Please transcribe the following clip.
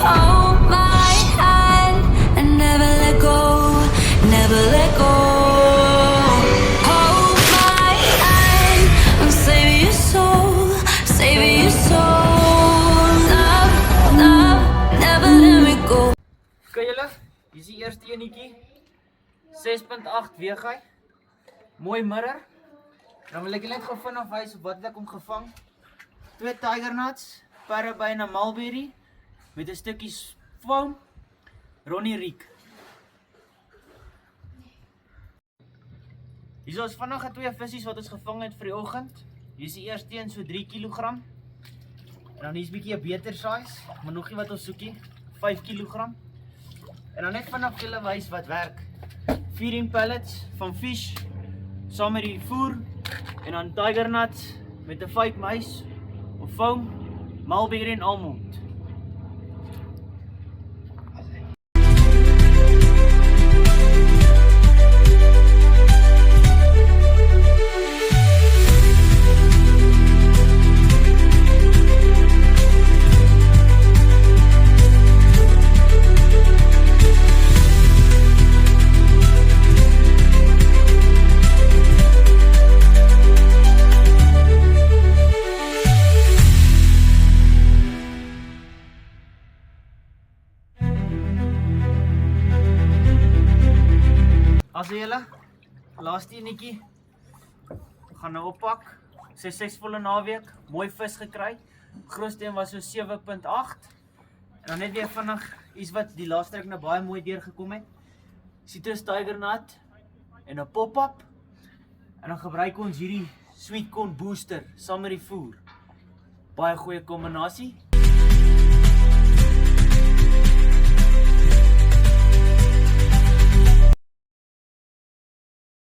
Hold my hand and never let go, never let go. Hold my hand, I'm saving your soul, saving your soul. Love, love, never let me go. Oké julle, hier is die eerste enetjie. 6.8 weeg hy. Mooi mirror. Dan wil ek julle net gou vinnig wys op wat ek hom gevang. 2 tiger nuts, parabein en mulberry met 'n stukkie foam. Ronnie Riek. Hier is vinnig 2 visies wat ons gevang het vir die oggend. Hier is die eerste een so 3 kg. En dan hier is 'n bietjie 'n beter size, maar nog nie wat ons soekie, 5 kg. En dan net vanaf julle wys wat werk. Feeding pellets van fish saam met die voer en dan tiger nuts met 'n fake muis of foam, mulberry en almond. As julle, laaste enetjie, gaan nou oppak, suksesvolle naweek, mooi vis gekry, grootste een was so 7.8, en dan net weer vinnig iets wat die laaste trek nou baie mooi deurgekom het, citrus tiger nut, en 'n pop-up, en dan gebruik ons hierdie sweet corn booster, saam met die voer, baie goeie kombinasie.